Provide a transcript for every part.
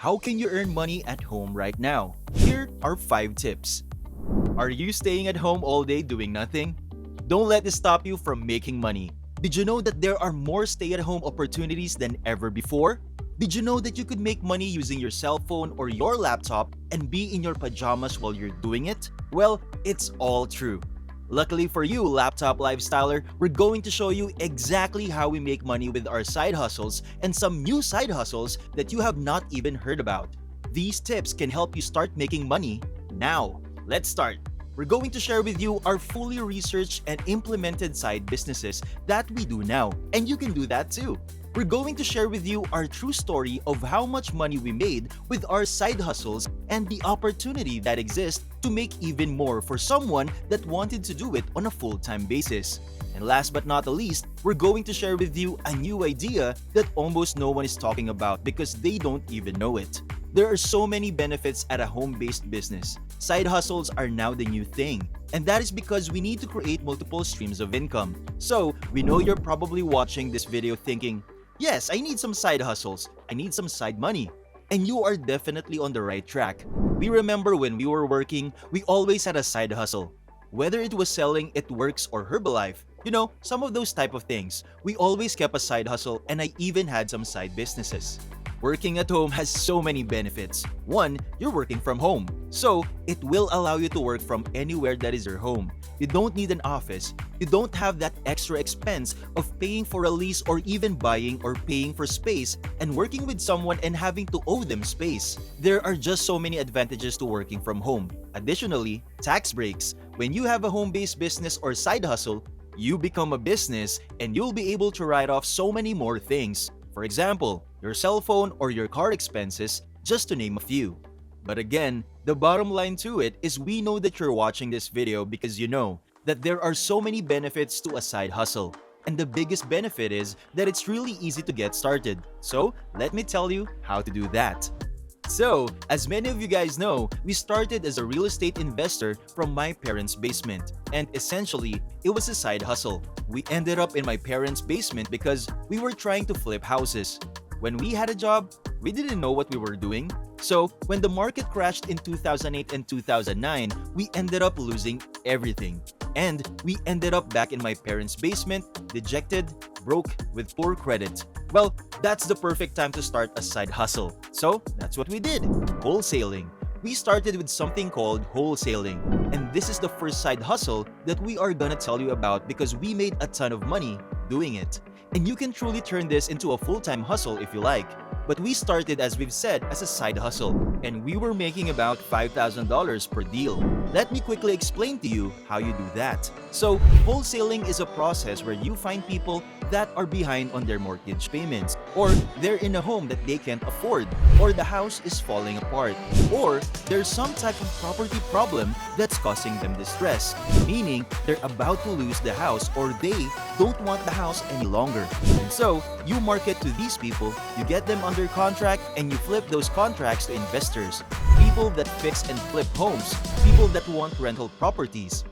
how can you earn money at home right now? Here are 5 tips. Are you staying at home all day doing nothing? Don't let this stop you from making money. Did you know that there are more stay-at-home opportunities than ever before? Did you know that you could make money using your cell phone or your laptop and be in your pajamas while you're doing it? Well, it's all true. Luckily for you, laptop lifestyler, we're going to show you exactly how we make money with our side hustles and some new side hustles that you have not even heard about. These tips can help you start making money now. Let's start. We're going to share with you our fully researched and implemented side businesses that we do now, and you can do that too. We're going to share with you our true story of how much money we made with our side hustles and the opportunity that exists to make even more for someone that wanted to do it on a full-time basis. And last but not the least, we're going to share with you a new idea that almost no one is talking about because they don't even know it. There are so many benefits at a home-based business. Side hustles are now the new thing, and that is because we need to create multiple streams of income. So, we know you're probably watching this video thinking, yes, I need some side hustles, I need some side money. And you are definitely on the right track. We remember when we were working, we always had a side hustle. Whether it was selling It Works or Herbalife, some of those type of things. We always kept a side hustle, and I even had some side businesses. Working at home has so many benefits. One, you're working from home, so it will allow you to work from anywhere that is your home. You don't need an office. You don't have that extra expense of paying for a lease or even buying or paying for space and working with someone and having to owe them space. There are just so many advantages to working from home. Additionally, tax breaks. When you have a home-based business or side hustle, you become a business and you'll be able to write off so many more things. For example, your cell phone or your car expenses, just to name a few. But again, the bottom line to it is we know that you're watching this video because you know that there are so many benefits to a side hustle. And the biggest benefit is that it's really easy to get started. So, let me tell you how to do that. So, as many of you guys know, we started as a real estate investor from my parents' basement. And essentially, it was a side hustle. We ended up in my parents' basement because we were trying to flip houses. When we had a job, we didn't know what we were doing. So, when the market crashed in 2008 and 2009, we ended up losing everything. And we ended up back in my parents' basement, dejected, broke, with poor credit. Well, that's the perfect time to start a side hustle. So, that's what we did. Wholesaling. We started with something called wholesaling. And this is the first side hustle that we are gonna tell you about because we made a ton of money doing it. And you can truly turn this into a full-time hustle if you like. But we started, as we've said, as a side hustle, and we were making about $5,000 per deal. Let me quickly explain to you how you do that. So, wholesaling is a process where you find people that are behind on their mortgage payments, or they're in a home that they can't afford, or the house is falling apart, or there's some type of property problem that's causing them distress, meaning they're about to lose the house or they don't want the house any longer. And so, you market to these people, you get them under contract, and you flip those contracts to investors, people that fix and flip homes, people that want rental properties.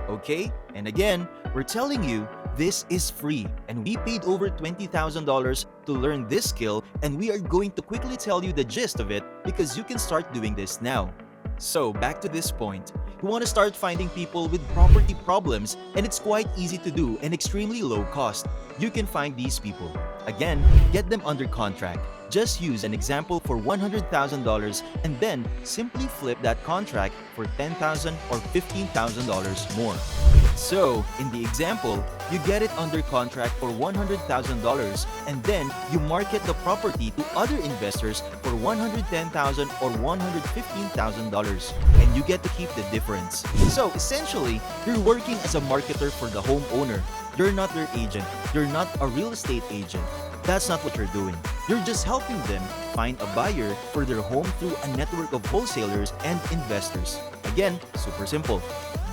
Okay? And again, we're telling you, this is free, and we paid over $20,000 to learn this skill, and we are going to quickly tell you the gist of it because you can start doing this now. So, back to this point. You want to start finding people with property problems, and it's quite easy to do and extremely low cost. You can find these people. Again, get them under contract. Just use an example for $100,000 and then simply flip that contract for $10,000 or $15,000 more. So, in the example, you get it under contract for $100,000 and then you market the property to other investors for $110,000 or $115,000 and you get to keep the difference. So, essentially, you're working as a marketer for the homeowner. You're not their agent. You're not a real estate agent. That's not what you're doing. You're just helping them find a buyer for their home through a network of wholesalers and investors. Again, super simple.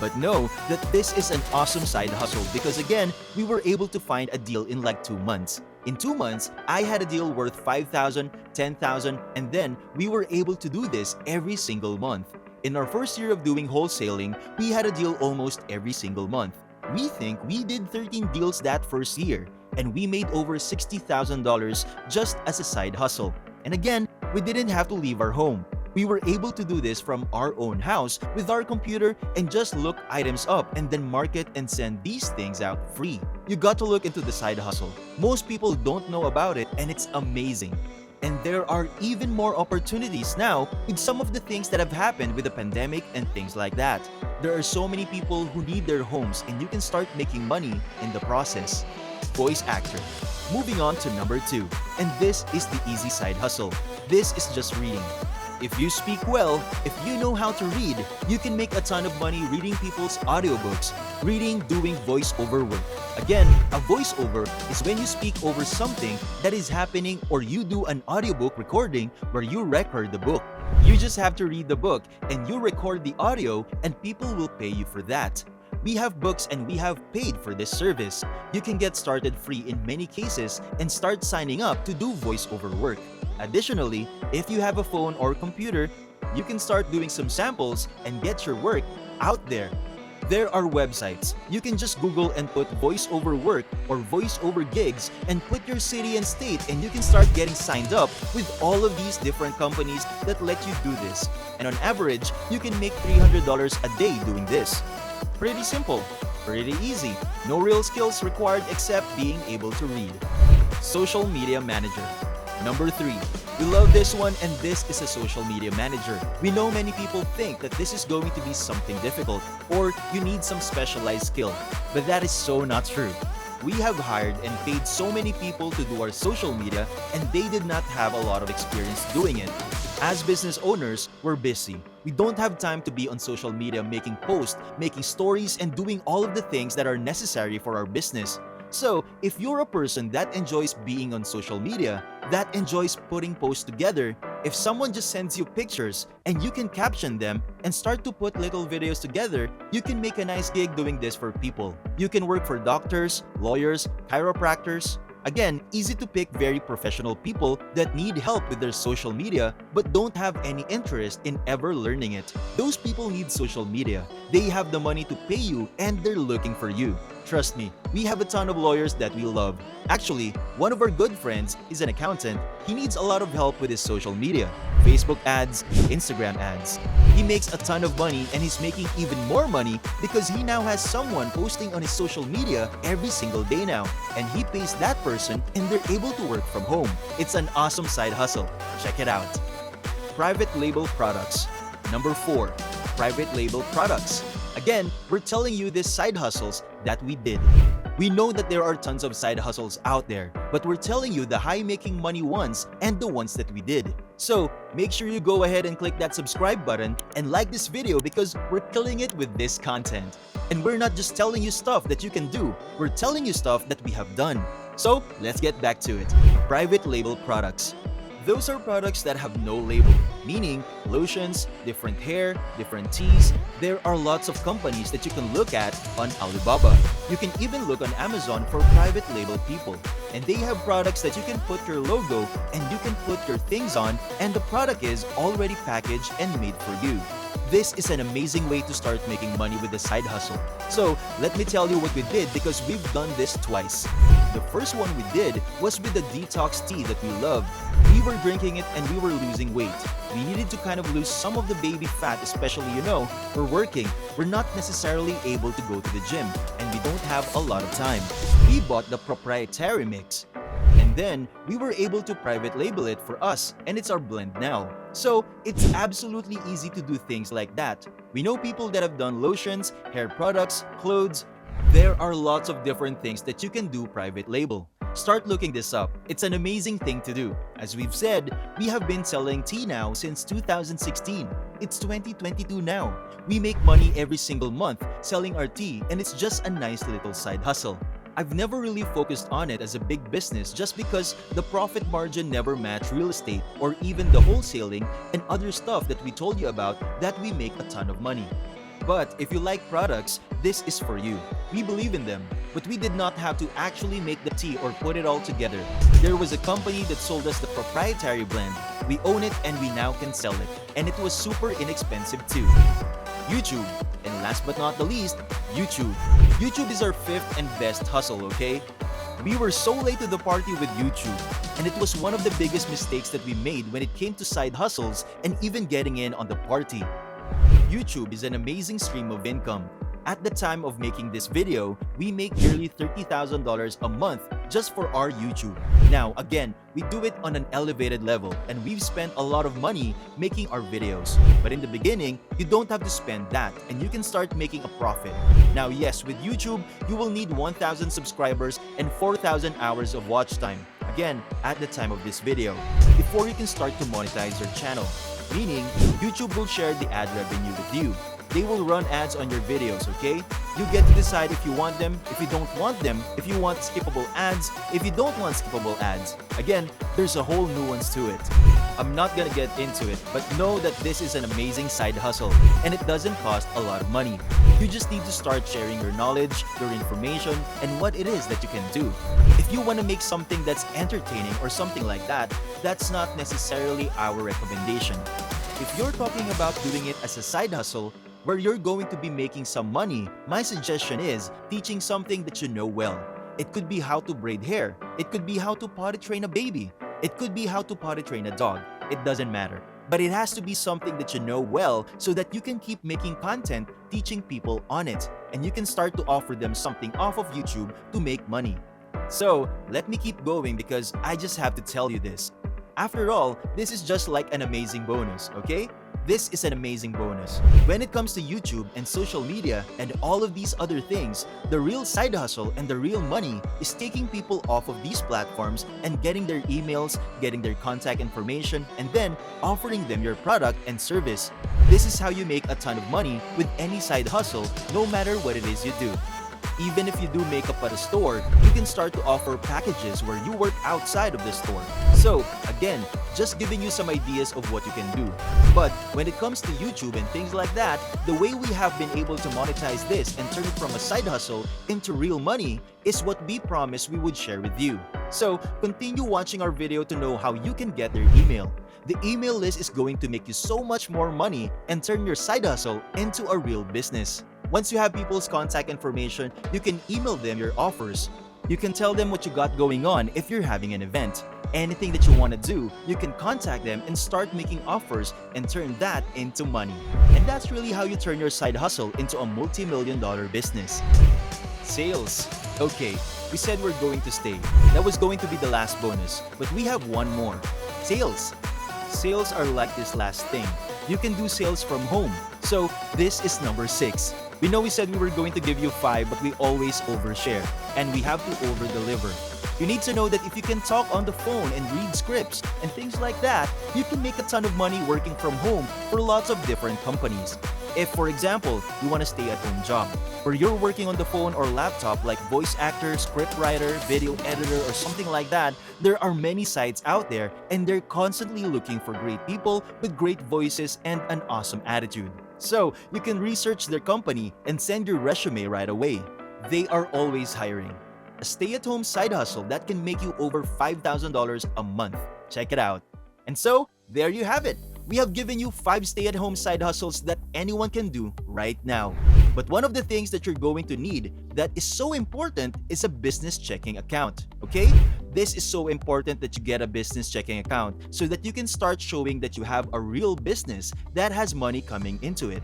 But know that this is an awesome side hustle because again, we were able to find a deal in like 2 months. In 2 months, I had a deal worth $5,000, $10,000, and then we were able to do this every single month. In our first year of doing wholesaling, we had a deal almost every single month. We think we did 13 deals that first year, and we made over $60,000 just as a side hustle. And again, we didn't have to leave our home. We were able to do this from our own house with our computer and just look items up and then market and send these things out free. You got to look into the side hustle. Most people don't know about it and it's amazing. And there are even more opportunities now with some of the things that have happened with the pandemic and things like that. There are so many people who need their homes and you can start making money in the process. Voice actor. Moving on to number 2. And this is the easy side hustle. This is just reading. If you speak well, if you know how to read, you can make a ton of money reading people's audiobooks, doing voiceover work. Again, a voiceover is when you speak over something that is happening or you do an audiobook recording where you record the book. You just have to read the book and you record the audio and people will pay you for that. We have books and we have paid for this service. You can get started free in many cases and start signing up to do voiceover work. Additionally, if you have a phone or computer, you can start doing some samples and get your work out there. There are websites. You can just Google and put voiceover work or voiceover gigs and put your city and state and you can start getting signed up with all of these different companies that let you do this. And on average, you can make $300 a day doing this. Pretty simple, pretty easy. No real skills required except being able to read. Social media manager. Number 3. We love this one and this is a social media manager. We know many people think that this is going to be something difficult or you need some specialized skill, but that is so not true. We have hired and paid so many people to do our social media and they did not have a lot of experience doing it. As business owners, we're busy. We don't have time to be on social media making posts, making stories, and doing all of the things that are necessary for our business. So, if you're a person that enjoys being on social media, that enjoys putting posts together, if someone just sends you pictures and you can caption them and start to put little videos together, you can make a nice gig doing this for people. You can work for doctors, lawyers, chiropractors. Again, easy to pick very professional people that need help with their social media but don't have any interest in ever learning it. Those people need social media. They have the money to pay you and they're looking for you. Trust me, we have a ton of lawyers that we love. Actually, one of our good friends is an accountant. He needs a lot of help with his social media, Facebook ads, Instagram ads. He makes a ton of money and he's making even more money because he now has someone posting on his social media every single day now. And he pays that person and they're able to work from home. It's an awesome side hustle. Check it out. Private label products. Number 4. Private label products. Again, we're telling you these side hustles that we did. We know that there are tons of side hustles out there, but we're telling you the high making money ones and the ones that we did. So, make sure you go ahead and click that subscribe button and like this video because we're killing it with this content. And we're not just telling you stuff that you can do, we're telling you stuff that we have done. So, let's get back to it. Private label products. Those are products that have no label, meaning lotions, different hair, different teas. There are lots of companies that you can look at on Alibaba. You can even look on Amazon for private label people. And they have products that you can put your logo and you can put your things on and the product is already packaged and made for you. This is an amazing way to start making money with a side hustle. So, let me tell you what we did because we've done this twice. The first one we did was with the detox tea that we love. We were drinking it and we were losing weight. We needed to kind of lose some of the baby fat, especially, we're working. We're not necessarily able to go to the gym and we don't have a lot of time. We bought the proprietary mix. And then, we were able to private label it for us and it's our blend now. So, it's absolutely easy to do things like that. We know people that have done lotions, hair products, clothes. There are lots of different things that you can do private label. Start looking this up. It's an amazing thing to do. As we've said, we have been selling tea now since 2016. It's 2022 now. We make money every single month selling our tea and it's just a nice little side hustle. I've never really focused on it as a big business just because the profit margin never matched real estate or even the wholesaling and other stuff that we told you about that we make a ton of money. But if you like products, this is for you. We believe in them, but we did not have to actually make the tea or put it all together. There was a company that sold us the proprietary blend. We own it and we now can sell it. And it was super inexpensive too. YouTube. And last but not the least, YouTube. YouTube is our fifth and best hustle, okay? We were so late to the party with YouTube, and it was one of the biggest mistakes that we made when it came to side hustles and even getting in on the party. YouTube is an amazing stream of income. At the time of making this video, we make nearly $30,000 a month just for our YouTube. Now, again, we do it on an elevated level and we've spent a lot of money making our videos. But in the beginning, you don't have to spend that and you can start making a profit. Now, yes, with YouTube, you will need 1,000 subscribers and 4,000 hours of watch time. Again, at the time of this video, before you can start to monetize your channel. Meaning, YouTube will share the ad revenue with you. They will run ads on your videos, okay? You get to decide if you want them, if you don't want them, if you want skippable ads, if you don't want skippable ads. Again, there's a whole nuance to it. I'm not gonna get into it, but know that this is an amazing side hustle and it doesn't cost a lot of money. You just need to start sharing your knowledge, your information, and what it is that you can do. If you want to make something that's entertaining or something like that, that's not necessarily our recommendation. If you're talking about doing it as a side hustle, where you're going to be making some money, my suggestion is teaching something that you know well. It could be how to braid hair. It could be how to potty train a baby. It could be how to potty train a dog. It doesn't matter. But it has to be something that you know well so that you can keep making content teaching people on it. And you can start to offer them something off of YouTube to make money. So, let me keep going because I just have to tell you this. After all, this is just like an amazing bonus, okay? This is an amazing bonus. When it comes to YouTube and social media and all of these other things, the real side hustle and the real money is taking people off of these platforms and getting their emails, getting their contact information, and then offering them your product and service. This is how you make a ton of money with any side hustle, no matter what it is you do. Even if you do makeup at a store, you can start to offer packages where you work outside of the store. So, again, just giving you some ideas of what you can do. But when it comes to YouTube and things like that, the way we have been able to monetize this and turn it from a side hustle into real money is what we promised we would share with you. So, continue watching our video to know how you can get their email. The email list is going to make you so much more money and turn your side hustle into a real business. Once you have people's contact information, you can email them your offers. You can tell them what you got going on if you're having an event. Anything that you want to do, you can contact them and start making offers and turn that into money. And that's really how you turn your side hustle into a multi-million-dollar business. Sales. Okay, we said we're going to stay. That was going to be the last bonus, but we have one more. Sales. Sales are like this last thing. You can do sales from home. So this is number 6. We know we said we were going to give you 5, but we always overshare, and we have to over-deliver. You need to know that if you can talk on the phone and read scripts and things like that, you can make a ton of money working from home for lots of different companies. If, for example, you want a stay-at-home job, where you're working on the phone or laptop like voice actor, script writer, video editor, or something like that, there are many sites out there and they're constantly looking for great people with great voices and an awesome attitude. So, you can research their company and send your resume right away. They are always hiring. A stay-at-home side hustle that can make you over $5,000 a month. Check it out. And so, there you have it. We have given you 5 stay-at-home side hustles that anyone can do right now. But one of the things that you're going to need that is so important is a business checking account, okay? This is so important that you get a business checking account so that you can start showing that you have a real business that has money coming into it.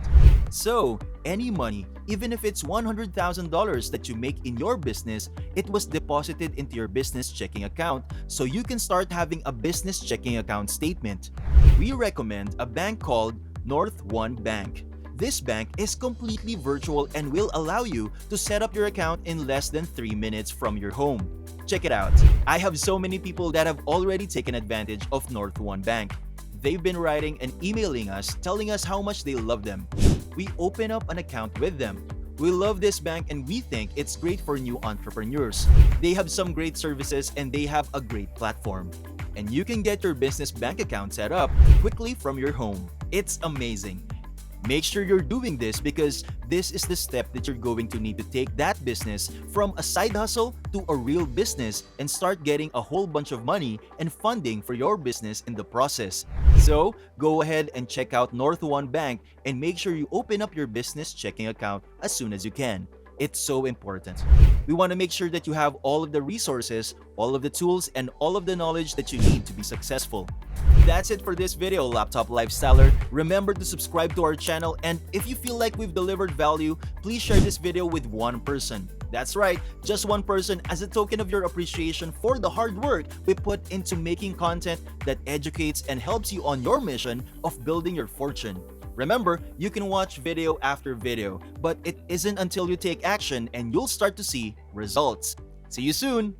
So, any money, even if it's $100,000 that you make in your business, it was deposited into your business checking account so you can start having a business checking account statement. We recommend a bank called North One Bank. This bank is completely virtual and will allow you to set up your account in less than 3 minutes from your home. Check it out. I have so many people that have already taken advantage of North One Bank. They've been writing and emailing us telling us how much they love them. We open up an account with them. We love this bank and we think it's great for new entrepreneurs. They have some great services and they have a great platform. And you can get your business bank account set up quickly from your home. It's amazing. Make sure you're doing this because this is the step that you're going to need to take that business from a side hustle to a real business and start getting a whole bunch of money and funding for your business in the process. So, go ahead and check out North One Bank and make sure you open up your business checking account as soon as you can. It's so important. We want to make sure that you have all of the resources, all of the tools, and all of the knowledge that you need to be successful. That's it for this video, Laptop Lifestyler. Remember to subscribe to our channel, and if you feel like we've delivered value, please share this video with one person. That's right, just one person, as a token of your appreciation for the hard work we put into making content that educates and helps you on your mission of building your fortune. Remember, you can watch video after video, but it isn't until you take action and you'll start to see results. See you soon!